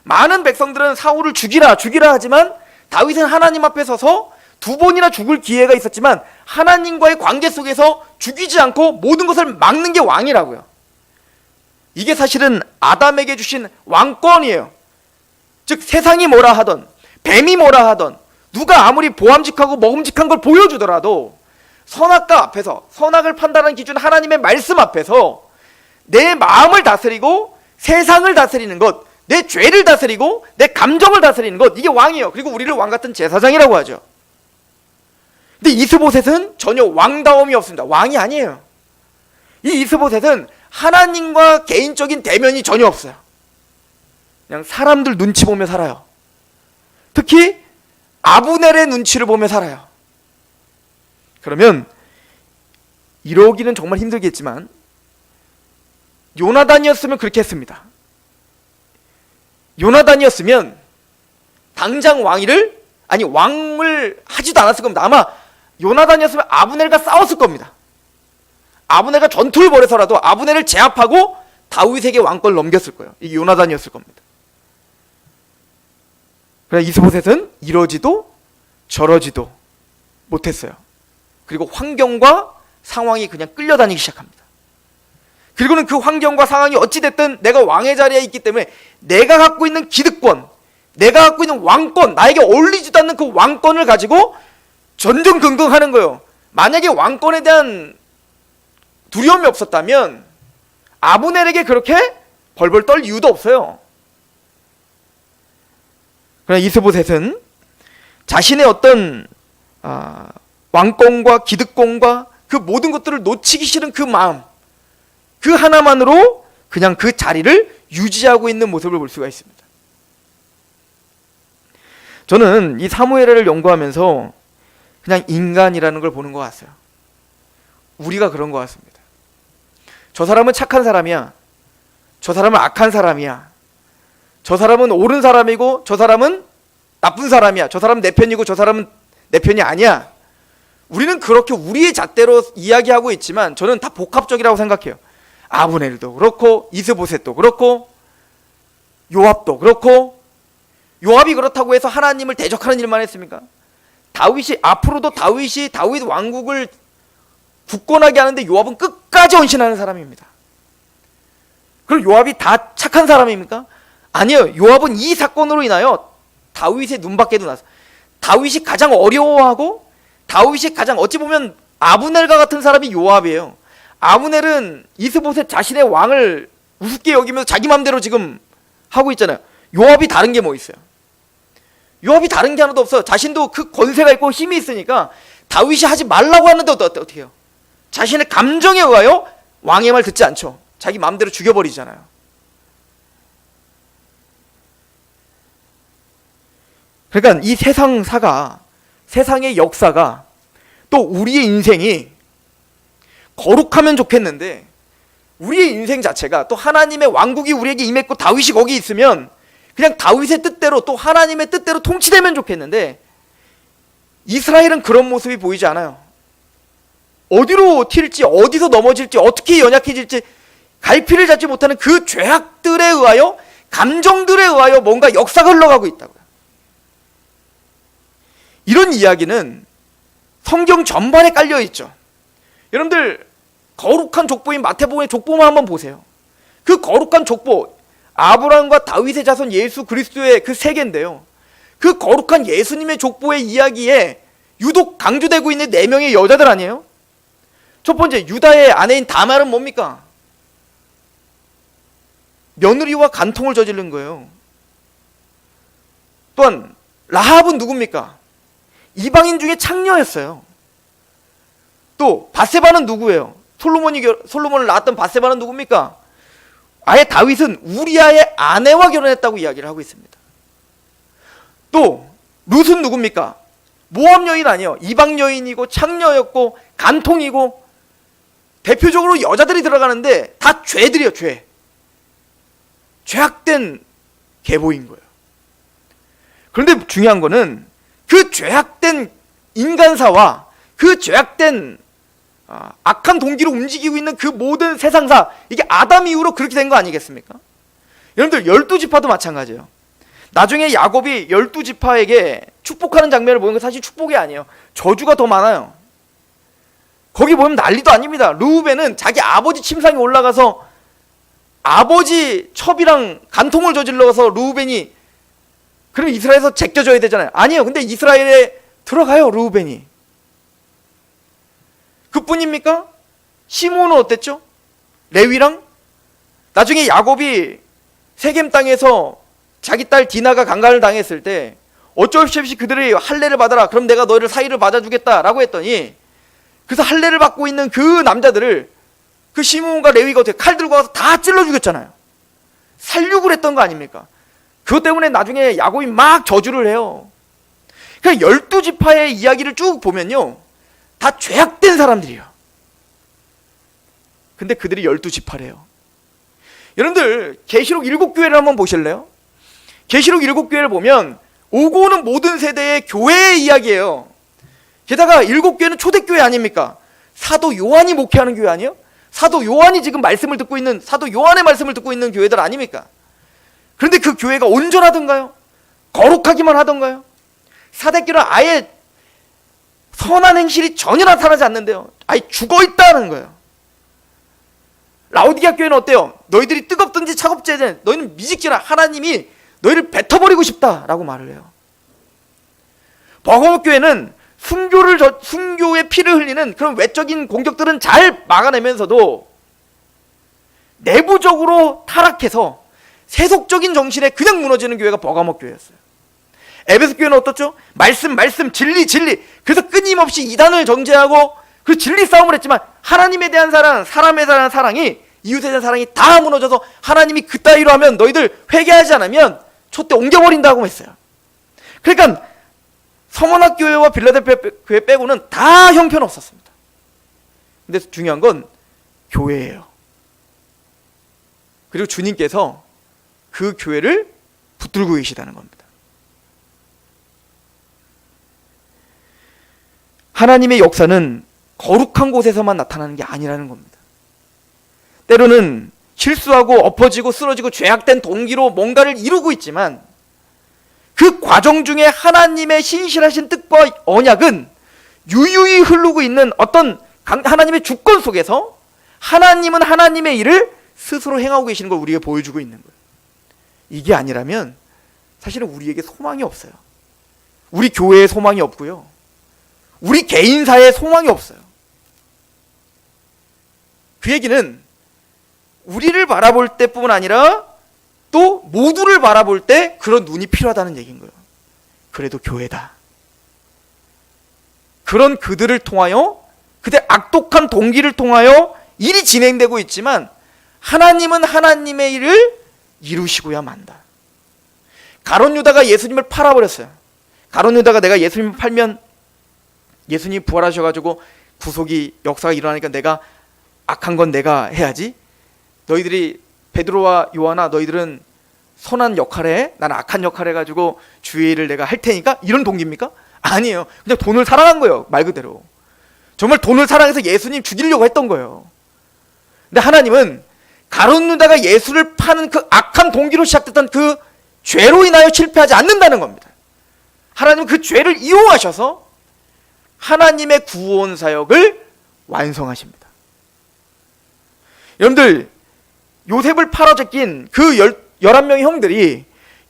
많은 백성들은 사울을 죽이라 하지만 다윗은 하나님 앞에 서서 2번이나 죽을 기회가 있었지만 하나님과의 관계 속에서 죽이지 않고 모든 것을 막는 게 왕이라고요. 이게 사실은 아담에게 주신 왕권이에요. 즉 세상이 뭐라 하던, 뱀이 뭐라 하던, 누가 아무리 보암직하고 먹음직한 걸 보여주더라도 선악과 앞에서, 선악을 판단하는 기준 하나님의 말씀 앞에서 내 마음을 다스리고 세상을 다스리는 것, 내 죄를 다스리고 내 감정을 다스리는 것, 이게 왕이에요. 그리고 우리를 왕 같은 제사장이라고 하죠. 근데 이스보셋은 전혀 왕다움이 없습니다. 왕이 아니에요. 이 이스보셋은 하나님과 개인적인 대면이 전혀 없어요. 그냥 사람들 눈치 보며 살아요. 특히 아브넬의 눈치를 보며 살아요. 그러면 이러기는 정말 힘들겠지만 요나단이었으면 그렇게 했습니다. 요나단이었으면 당장 왕을 하지도 않았을 겁니다. 아마 요나단이었으면 아브넬과 싸웠을 겁니다. 아브넬과 전투를 벌여서라도 아브넬을 제압하고 다윗에게 왕권을 넘겼을 거예요. 이게 요나단이었을 겁니다. 그러나 이스보셋은 이러지도 저러지도 못했어요. 그리고 환경과 상황이 그냥 끌려다니기 시작합니다. 그리고는 그 환경과 상황이 어찌됐든 내가 왕의 자리에 있기 때문에 내가 갖고 있는 기득권, 내가 갖고 있는 왕권, 나에게 어울리지도 않는 그 왕권을 가지고 전전긍긍하는 거예요. 만약에 왕권에 대한 두려움이 없었다면 아브넬에게 그렇게 벌벌 떨 이유도 없어요. 그러나 이스보셋은 자신의 어떤 왕권과 기득권과 그 모든 것들을 놓치기 싫은 그 마음, 그 하나만으로 그냥 그 자리를 유지하고 있는 모습을 볼 수가 있습니다. 저는 이 사무엘을 연구하면서 그냥 인간이라는 걸 보는 것 같아요. 우리가 그런 것 같습니다. 저 사람은 착한 사람이야. 저 사람은 악한 사람이야. 저 사람은 옳은 사람이고 저 사람은 나쁜 사람이야. 저 사람은 내 편이고 저 사람은 내 편이 아니야. 우리는 그렇게 우리의 잣대로 이야기하고 있지만 저는 다 복합적이라고 생각해요. 아브넬도 그렇고 이스보셋도 그렇고 요압도 그렇고. 요압이 그렇다고 해서 하나님을 대적하는 일만 했습니까? 앞으로도 다윗 왕국을 굳건하게 하는데 요압은 끝까지 헌신하는 사람입니다. 그럼 요압이 다 착한 사람입니까? 아니요. 요압은 이 사건으로 인하여 다윗의 눈밖에도 났어요. 다윗이 가장 어려워하고 다윗이 가장 어찌 보면 아브넬과 같은 사람이 요압이에요. 아브넬은 이스보셋 자신의 왕을 우습게 여기면서 자기 맘대로 지금 하고 있잖아요. 요압이 다른 게 뭐 있어요? 요압이 다른 게 하나도 없어요. 자신도 그 권세가 있고 힘이 있으니까 다윗이 하지 말라고 하는데 어떻게 해요? 자신의 감정에 의하여 왕의 말 듣지 않죠. 자기 마음대로 죽여버리잖아요. 그러니까 이 세상의 역사가 또 우리의 인생이 거룩하면 좋겠는데 우리의 인생 자체가 또 하나님의 왕국이 우리에게 임했고 다윗이 거기 있으면 그냥 다윗의 뜻대로 또 하나님의 뜻대로 통치되면 좋겠는데 이스라엘은 그런 모습이 보이지 않아요. 어디로 튈지, 어디서 넘어질지, 어떻게 연약해질지 갈피를 잡지 못하는 그 죄악들에 의하여, 감정들에 의하여 뭔가 역사가 흘러가고 있다고요. 이런 이야기는 성경 전반에 깔려 있죠. 여러분들 거룩한 족보인 마태복음의 족보만 한번 보세요. 그 거룩한 족보, 아브라함과 다윗의 자손 예수 그리스도의 그 세계인데요. 그 거룩한 예수님의 족보의 이야기에 유독 강조되고 있는 4명의 여자들 아니에요? 첫 번째, 유다의 아내인 다말은 뭡니까? 며느리와 간통을 저지른 거예요. 또한 라합은 누굽니까? 이방인 중에 창녀였어요. 또 밧세바는 누구예요? 솔로몬을 낳았던 밧세바는 누굽니까? 아예 다윗은 우리아의 아내와 결혼했다고 이야기를 하고 있습니다. 또 룻은 누굽니까? 모압 여인 아니에요. 이방 여인이고 창녀였고 간통이고 대표적으로 여자들이 들어가는데 다 죄들이에요. 죄악된 계보인 거예요. 그런데 중요한 거는 그 죄악된 인간사와 그 죄악된 악한 동기로 움직이고 있는 그 모든 세상사, 이게 아담 이후로 그렇게 된 거 아니겠습니까? 여러분들 12지파도 마찬가지예요. 나중에 야곱이 12지파에게 축복하는 장면을 보는 건 사실 축복이 아니에요. 저주가 더 많아요. 거기 보면 난리도 아닙니다. 르우벤은 자기 아버지 침상에 올라가서 아버지 첩이랑 간통을 저질러서 르우벤이, 그럼 이스라엘에서 제껴줘야 되잖아요. 아니에요. 근데 이스라엘에 들어가요, 르우벤이. 그뿐입니까? 시므온은 어땠죠? 레위랑 나중에 야곱이 세겜 땅에서 자기 딸 디나가 강간을 당했을 때 어쩔 수 없이 그들의 할례를 받아라. 그럼 내가 너희를 사이를 맞아주겠다라고 했더니, 그래서 할례를 받고 있는 그 남자들을 그 시므온과 레위가 어떻게 칼 들고 와서 다 찔러 죽였잖아요. 살육을 했던 거 아닙니까? 그것 때문에 나중에 야곱이 막 저주를 해요. 그러니까 12지파의 이야기를 쭉 보면요, 다 죄악된 사람들이에요. 근데 그들이 12지파래요. 여러분들 계시록 7교회를 한번 보실래요? 계시록 7교회를 보면 오고 오는 모든 세대의 교회의 이야기예요. 게다가 7교회는 초대교회 아닙니까? 사도 요한이 목회하는 교회 아니에요? 사도 요한이 지금 말씀을 듣고 있는, 사도 요한의 말씀을 듣고 있는 교회들 아닙니까? 그런데 그 교회가 온전하던가요? 거룩하기만 하던가요? 사대교는 아예 선한 행실이 전혀 나타나지 않는데요, 아예 죽어있다는 거예요. 라오디게아 교회는 어때요? 너희들이 뜨겁든지 차갑지 않은, 너희는 미직지라, 하나님이 너희를 뱉어버리고 싶다라고 말을 해요. 버가모 교회는 순교의 피를 흘리는 그런 외적인 공격들은 잘 막아내면서도 내부적으로 타락해서 세속적인 정신에 그냥 무너지는 교회가 버가모 교회였어요. 에베소 교회는 어떻죠? 말씀, 진리. 그래서 끊임없이 이단을 정죄하고 그 진리 싸움을 했지만 하나님에 대한 사랑, 사람에 대한 사랑이, 이웃에 대한 사랑이 다 무너져서 하나님이 그따위로 하면 너희들 회개하지 않으면 촛대 옮겨버린다고 했어요. 그러니까 서머나 교회와 빌라델피아 교회 빼고는 다 형편없었습니다. 근데 중요한 건 교회예요. 그리고 주님께서 그 교회를 붙들고 계시다는 겁니다. 하나님의 역사는 거룩한 곳에서만 나타나는 게 아니라는 겁니다. 때로는 실수하고 엎어지고 쓰러지고 죄악된 동기로 뭔가를 이루고 있지만 그 과정 중에 하나님의 신실하신 뜻과 언약은 유유히 흐르고 있는 어떤 하나님의 주권 속에서 하나님은 하나님의 일을 스스로 행하고 계시는 걸 우리에게 보여주고 있는 거예요. 이게 아니라면 사실은 우리에게 소망이 없어요. 우리 교회에 소망이 없고요, 우리 개인사에 소망이 없어요. 그 얘기는 우리를 바라볼 때뿐만 아니라 또 모두를 바라볼 때 그런 눈이 필요하다는 얘기인 거예요. 그래도 교회다. 그런 그들을 통하여, 그들 악독한 동기를 통하여 일이 진행되고 있지만 하나님은 하나님의 일을 이루시고야 만다. 가룟 유다가 예수님을 팔아버렸어요. 가룟 유다가 내가 예수님을 팔면 예수님이 부활하셔가지고 구속이, 역사가 일어나니까 내가 악한 건 내가 해야지, 너희들이 베드로와 요한아 너희들은 선한 역할을 해, 나는 악한 역할을 해가지고 주의 일을 내가 할 테니까, 이런 동기입니까? 아니에요. 그냥 돈을 사랑한 거예요. 말 그대로 정말 돈을 사랑해서 예수님 죽이려고 했던 거예요. 근데 하나님은 가룟 유다가 예수를 파는 그 악한 동기로 시작됐던 그 죄로 인하여 실패하지 않는다는 겁니다. 하나님은 그 죄를 이용하셔서 하나님의 구원 사역을 완성하십니다. 여러분들, 요셉을 팔아 제낀 그 11명의 형들이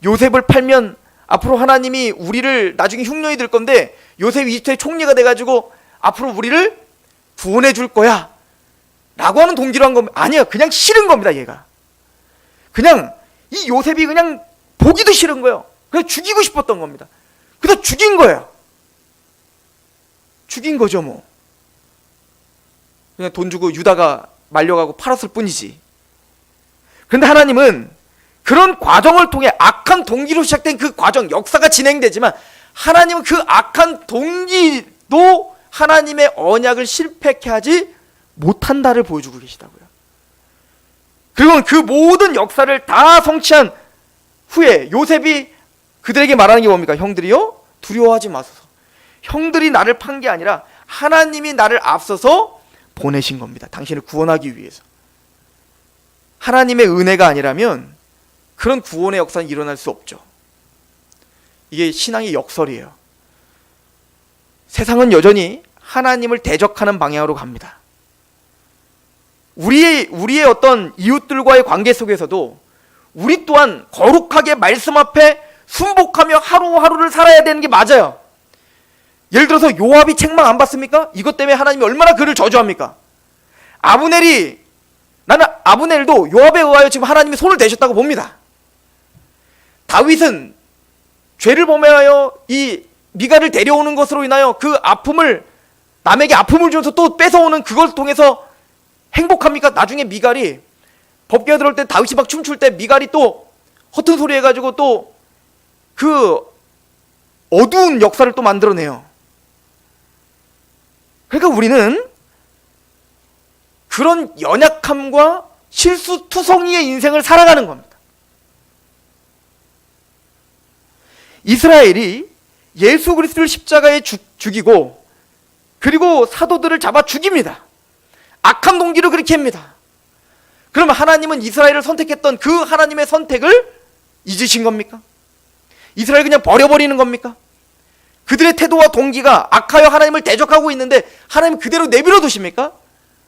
요셉을 팔면 앞으로 하나님이 우리를 나중에 흉년이 될 건데 요셉이 이집트의 총리가 돼가지고 앞으로 우리를 구원해 줄 거야 라고 하는 동기로 한 겁니다. 아니에요. 그냥 싫은 겁니다. 얘가 그냥, 이 요셉이 그냥 보기도 싫은 거예요. 그냥 죽이고 싶었던 겁니다. 그래서 죽인 거예요. 죽인 거죠 뭐. 그냥 돈 주고 유다가 말려가고 팔았을 뿐이지. 그런데 하나님은 그런 과정을 통해 악한 동기로 시작된 그 과정, 역사가 진행되지만 하나님은 그 악한 동기도 하나님의 언약을 실패케 하지 못한다를 보여주고 계시다고요. 그리고 그 모든 역사를 다 성취한 후에 요셉이 그들에게 말하는 게 뭡니까? 형들이요, 두려워하지 마소서. 형들이 나를 판 게 아니라 하나님이 나를 앞서서 보내신 겁니다. 당신을 구원하기 위해서. 하나님의 은혜가 아니라면 그런 구원의 역사는 일어날 수 없죠. 이게 신앙의 역설이에요. 세상은 여전히 하나님을 대적하는 방향으로 갑니다. 우리의 어떤 이웃들과의 관계 속에서도 우리 또한 거룩하게 말씀 앞에 순복하며 하루하루를 살아야 되는 게 맞아요. 예를 들어서 요압이 책망 안 받습니까? 이것 때문에 하나님이 얼마나 그를 저주합니까? 나는 아브넬도 요압에 의하여 지금 하나님이 손을 대셨다고 봅니다. 다윗은 죄를 범하여 이 미갈을 데려오는 것으로 인하여 그 아픔을, 남에게 아픔을 주면서 또 뺏어오는 그걸 통해서 행복합니까? 나중에 미갈이 법궤가 들어올 때 다윗이 막 춤출 때 미갈이 또 허튼 소리 해가지고 또 그 어두운 역사를 또 만들어내요. 그러니까 우리는 그런 연약함과 실수투성이의 인생을 살아가는 겁니다. 이스라엘이 예수 그리스도를 십자가에 죽이고 그리고 사도들을 잡아 죽입니다. 악한 동기로 그렇게 합니다. 그러면 하나님은 이스라엘을 선택했던 그 하나님의 선택을 잊으신 겁니까? 이스라엘 그냥 버려버리는 겁니까? 그들의 태도와 동기가 악하여 하나님을 대적하고 있는데 하나님 그대로 내버려 두십니까?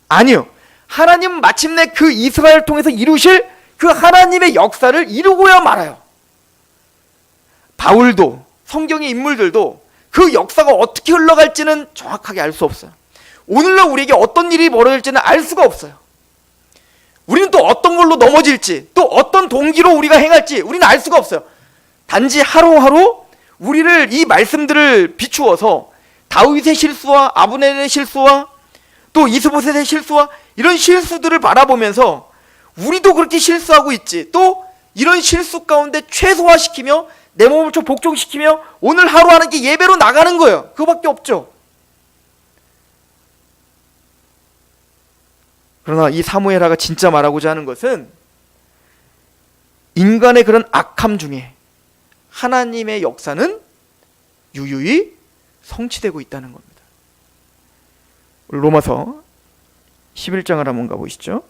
아니요. 하나님은 마침내 그 이스라엘을 통해서 이루실 그 하나님의 역사를 이루고야 말아요. 바울도 성경의 인물들도 그 역사가 어떻게 흘러갈지는 정확하게 알 수 없어요. 오늘날 우리에게 어떤 일이 벌어질지는 알 수가 없어요. 우리는 또 어떤 걸로 넘어질지, 또 어떤 동기로 우리가 행할지 우리는 알 수가 없어요. 단지 하루하루 우리를, 이 말씀들을 비추어서 다윗의 실수와 아브넬의 실수와 또 이스보셋의 실수와 이런 실수들을 바라보면서 우리도 그렇게 실수하고 있지, 또 이런 실수 가운데 최소화시키며 내 몸을 좀 복종시키며 오늘 하루 하는 게 예배로 나가는 거예요. 그거밖에 없죠. 그러나 이 사무엘하가 진짜 말하고자 하는 것은 인간의 그런 악함 중에 하나님의 역사는 유유히 성취되고 있다는 겁니다. 로마서 11장을 한번 가보시죠.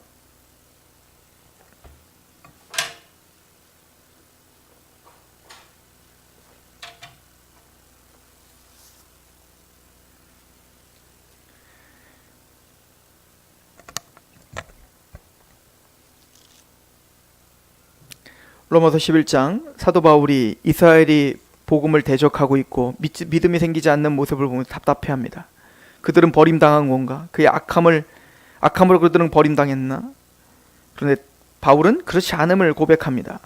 로마서 11장, 사도 바울이 이스라엘이 복음을 대적하고 있고 믿음이 생기지 않는 모습을 보면서 답답해합니다. 그들은 버림당한 건가? 그의 악함으로 그들은 버림당했나? 그런데 바울은 그렇지 않음을 고백합니다.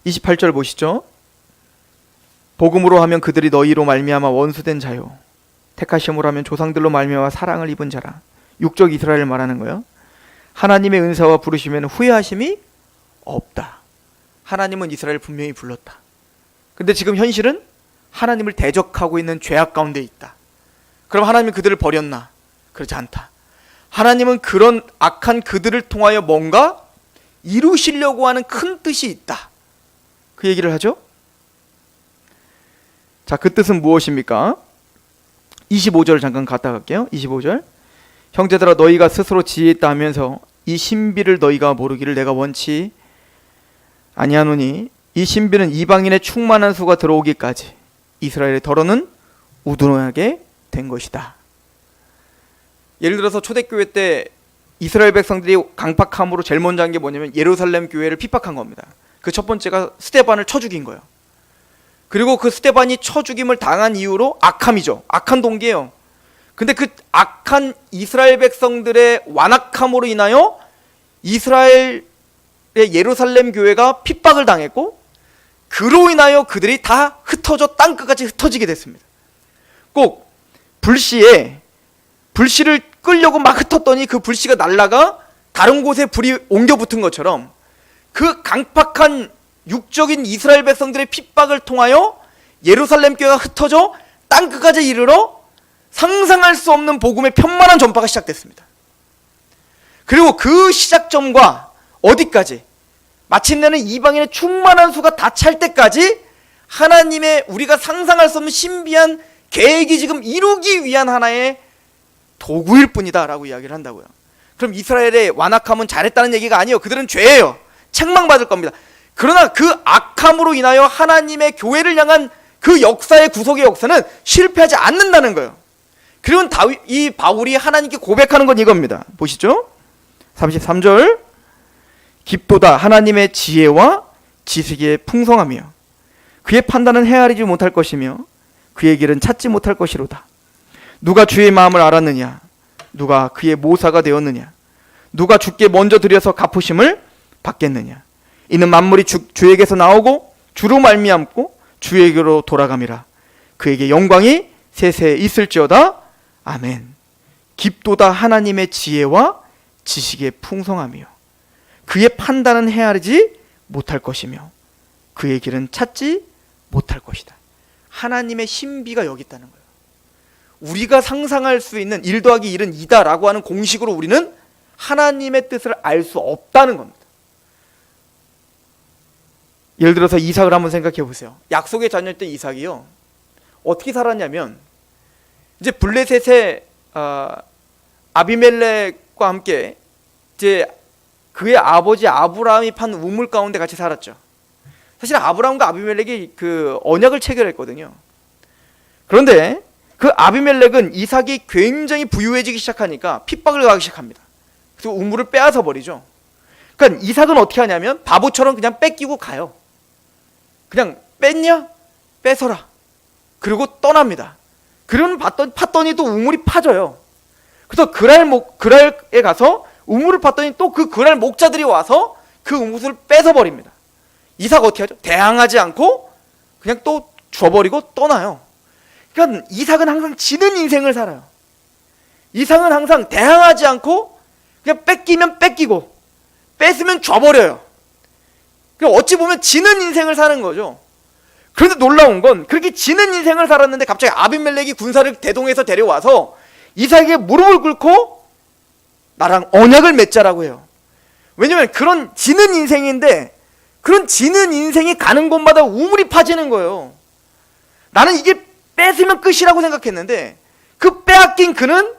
28절 보시죠. 복음으로 하면 그들이 너희로 말미암아 원수된 자요, 택하심으로 하면 조상들로 말미암아 사랑을 입은 자라. 육적 이스라엘을 말하는 거예요. 하나님의 은사와 부르시면 후회하심이 없다. 하나님은 이스라엘을 분명히 불렀다. 근데 지금 현실은 하나님을 대적하고 있는 죄악 가운데 있다. 그럼 하나님은 그들을 버렸나? 그렇지 않다. 하나님은 그런 악한 그들을 통하여 뭔가 이루시려고 하는 큰 뜻이 있다. 그 얘기를 하죠. 자, 그 뜻은 무엇입니까? 25절 잠깐 갔다 갈게요. 25절. 형제들아, 너희가 스스로 지혜있다 하면서 이 신비를 너희가 모르기를 내가 원치 아니하노니, 이 신비는 이방인의 충만한 수가 들어오기까지 이스라엘의 더러는 우둔하게 된 것이다. 예를 들어서 초대교회 때 이스라엘 백성들이 강팍함으로 제일 먼저 한 게 뭐냐면 예루살렘 교회를 핍박한 겁니다. 그 첫 번째가 스데반을 쳐 죽인 거예요. 그리고 그 스데반이 쳐 죽임을 당한 이유로 악함이죠. 악한 동기예요. 근데 그 악한 이스라엘 백성들의 완악함으로 인하여 이스라엘의 예루살렘 교회가 핍박을 당했고, 그로 인하여 그들이 다 흩어져 땅끝까지 흩어지게 됐습니다. 꼭 불씨를 끌려고 막 흩었더니 그 불씨가 날아가 다른 곳에 불이 옮겨 붙은 것처럼 그 강팍한 육적인 이스라엘 백성들의 핍박을 통하여 예루살렘 교회가 흩어져 땅끝까지 이르러 상상할 수 없는 복음의 편만한 전파가 시작됐습니다. 그리고 그 시작점과 어디까지? 마침내는 이방인의 충만한 수가 다 찰 때까지 하나님의 우리가 상상할 수 없는 신비한 계획이 지금 이루기 위한 하나의 도구일 뿐이다 라고 이야기를 한다고요. 그럼 이스라엘의 완악함은 잘했다는 얘기가 아니에요. 그들은 죄예요. 책망받을 겁니다. 그러나 그 악함으로 인하여 하나님의 교회를 향한 그 역사의 구속의 역사는 실패하지 않는다는 거예요. 그리고 이 바울이 하나님께 고백하는 건 이겁니다. 보시죠. 33절. 깊도다 하나님의 지혜와 지식의 풍성함이요 그의 판단은 헤아리지 못할 것이며 그의 길은 찾지 못할 것이로다. 누가 주의 마음을 알았느냐? 누가 그의 모사가 되었느냐? 누가 주께 먼저 드려서 갚으심을 받겠느냐? 이는 만물이 주에게서 나오고 주로 말미암고 주에게로 돌아감이라. 그에게 영광이 세세에 있을지어다. 아멘. 깊도다 하나님의 지혜와 지식의 풍성함이요 그의 판단은 헤아리지 못할 것이며 그의 길은 찾지 못할 것이다. 하나님의 신비가 여기 있다는 거예요. 우리가 상상할 수 있는 1 더하기 1은 2다라고 하는 공식으로 우리는 하나님의 뜻을 알 수 없다는 겁니다. 예를 들어서 이삭을 한번 생각해 보세요. 약속의 자녀였던 이삭이요, 어떻게 살았냐면 이제 블레셋의 아비멜렉과 함께 이제 그의 아버지 아브라함이 판 우물 가운데 같이 살았죠. 사실 아브라함과 아비멜렉이 그 언약을 체결했거든요. 그런데 그 아비멜렉은 이삭이 굉장히 부유해지기 시작하니까 핍박을 가기 시작합니다. 그래서 우물을 빼앗아 버리죠. 그러니까 이삭은 어떻게 하냐면 바보처럼 그냥 뺏기고 가요. 그냥 뺐냐? 뺏어라. 그리고 떠납니다. 그러면 팠더니 또 우물이 파져요. 그래서 그랄에 가서 우물을 팠더니 또 그 그랄 목자들이 와서 그 우물을 뺏어 버립니다. 이삭 어떻게 하죠? 대항하지 않고 그냥 또 줘버리고 떠나요. 그러니까 이삭은 항상 지는 인생을 살아요. 이삭은 항상 대항하지 않고 그냥 뺏기면 뺏기고 뺏으면 줘버려요. 그러니까 어찌 보면 지는 인생을 사는 거죠. 그런데 놀라운 건 그렇게 지는 인생을 살았는데 갑자기 아비멜렉이 군사를 대동해서 데려와서 이삭에게 무릎을 꿇고 나랑 언약을 맺자라고 해요. 왜냐면 그런 지는 인생인데 그런 지는 인생이 가는 곳마다 우물이 파지는 거예요. 나는 이게 뺏으면 끝이라고 생각했는데 그 빼앗긴 그는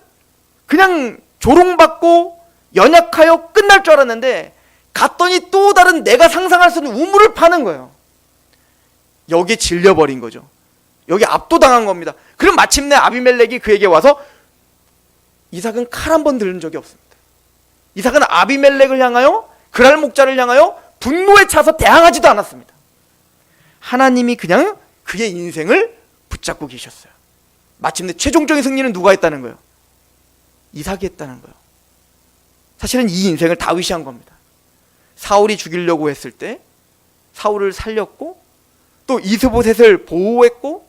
그냥 조롱받고 연약하여 끝날 줄 알았는데 갔더니 또 다른 내가 상상할 수 없는 우물을 파는 거예요. 여기에 질려버린 거죠. 여기 압도당한 겁니다. 그럼 마침내 아비멜렉이 그에게 와서 이삭은 칼 한 번 들은 적이 없습니다. 이삭은 아비멜렉을 향하여 그랄 목자를 향하여 분노에 차서 대항하지도 않았습니다. 하나님이 그냥 그의 인생을 붙잡고 계셨어요. 마침내 최종적인 승리는 누가 했다는 거예요? 이삭이 했다는 거예요. 사실은 이 인생을 다윗이 한 겁니다. 사울이 죽이려고 했을 때 사울을 살렸고 또 이스보셋을 보호했고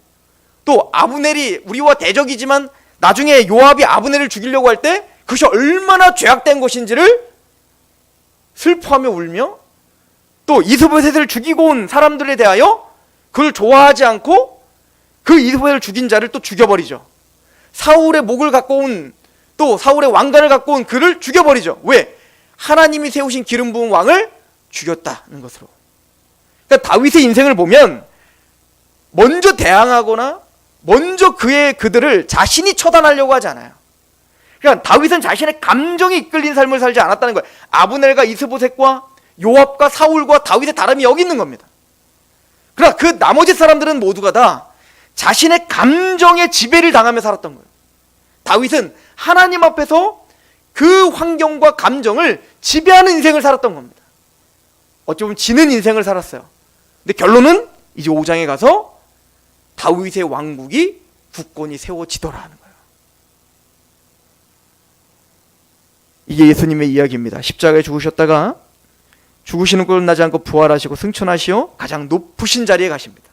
또 아브넬이 우리와 대적이지만 나중에 요압이 아브넬을 죽이려고 할 때 그것이 얼마나 죄악된 것인지를 슬퍼하며 울며 또 이스보셋을 죽이고 온 사람들에 대하여 그걸 좋아하지 않고 그 이스보셋을 죽인 자를 또 죽여버리죠. 사울의 목을 갖고 온 또 사울의 왕관을 갖고 온 그를 죽여버리죠. 왜? 하나님이 세우신 기름 부은 왕을 죽였다는 것으로. 그러니까 다윗의 인생을 보면 먼저 대항하거나 먼저 그들을 자신이 처단하려고 하지 않아요. 그러니까 다윗은 자신의 감정이 이끌린 삶을 살지 않았다는 거예요. 아브넬과 이스보셋과 요압과 사울과 다윗의 다름이 여기 있는 겁니다. 그러나 그 나머지 사람들은 모두가 다 자신의 감정의 지배를 당하며 살았던 거예요. 다윗은 하나님 앞에서 그 환경과 감정을 지배하는 인생을 살았던 겁니다. 어찌 보면 지는 인생을 살았어요. 근데 결론은 이제 5장에 가서 다윗의 왕국이 굳건히 세워지더라 하는 거예요. 이게 예수님의 이야기입니다. 십자가에 죽으셨다가 죽으시는 꼴 나지 않고 부활하시고 승천하시어 가장 높으신 자리에 가십니다.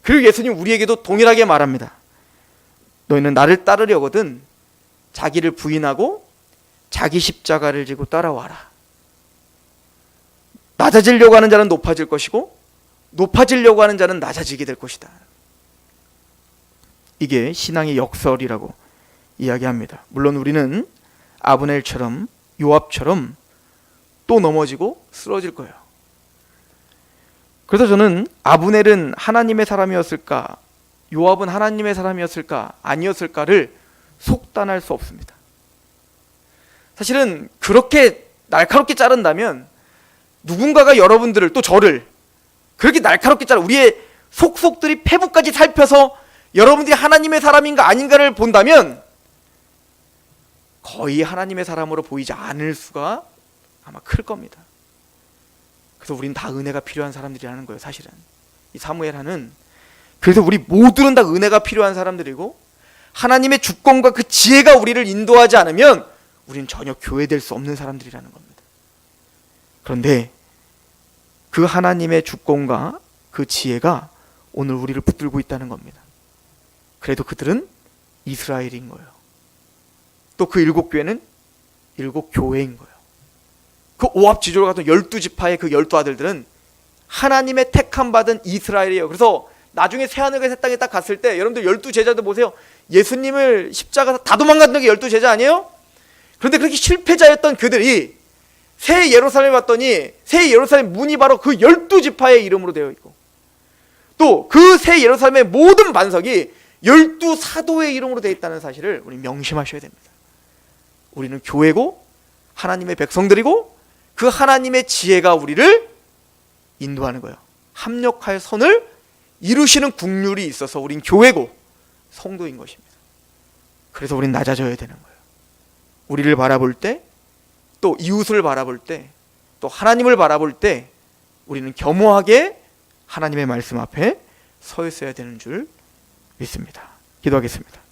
그리고 예수님 우리에게도 동일하게 말합니다. 너희는 나를 따르려거든 자기를 부인하고 자기 십자가를 지고 따라와라. 낮아지려고 하는 자는 높아질 것이고 높아지려고 하는 자는 낮아지게 될 것이다. 이게 신앙의 역설이라고 이야기합니다. 물론 우리는 아브넬처럼 요압처럼 또 넘어지고 쓰러질 거예요. 그래서 저는 아브넬은 하나님의 사람이었을까, 요압은 하나님의 사람이었을까, 아니었을까를 속단할 수 없습니다. 사실은 그렇게 날카롭게 자른다면 누군가가 여러분들을 또 저를 그렇게 날카롭게 자르 우리의 속속들이 페북까지 살펴서 여러분들이 하나님의 사람인가 아닌가를 본다면 거의 하나님의 사람으로 보이지 않을 수가 아마 클 겁니다. 그래서 우린 다 은혜가 필요한 사람들이라는 거예요. 사실은 이 사무엘하는, 그래서 우리 모두는 다 은혜가 필요한 사람들이고 하나님의 주권과 그 지혜가 우리를 인도하지 않으면 우리는 전혀 교회될 수 없는 사람들이라는 겁니다. 그런데 그 하나님의 주권과 그 지혜가 오늘 우리를 붙들고 있다는 겁니다. 그래도 그들은 이스라엘인 거예요. 또 그 7교회는 7교회인 거예요. 그 오합지졸 같은 12지파의 그 12아들들은 하나님의 택함 받은 이스라엘이에요. 그래서 나중에 새하늘과 새 땅에 딱 갔을 때 여러분들 12제자들 보세요. 예수님을 십자가에서 다 도망갔던 게 12제자 아니에요? 그런데 그렇게 실패자였던 그들이 새 예루살렘에 왔더니 새 예루살렘 문이 바로 그 12지파의 이름으로 되어 있고, 또 그 새 예루살렘의 모든 반석이 12사도의 이름으로 되어 있다는 사실을 우리 명심하셔야 됩니다. 우리는 교회고 하나님의 백성들이고 그 하나님의 지혜가 우리를 인도하는 거예요. 합력할 선을 이루시는 국률이 있어서 우린 교회고 성도인 것입니다. 그래서 우린 낮아져야 되는 거예요. 우리를 바라볼 때, 또 이웃을 바라볼 때, 또 하나님을 바라볼 때 우리는 겸허하게 하나님의 말씀 앞에 서 있어야 되는 줄 믿습니다. 기도하겠습니다.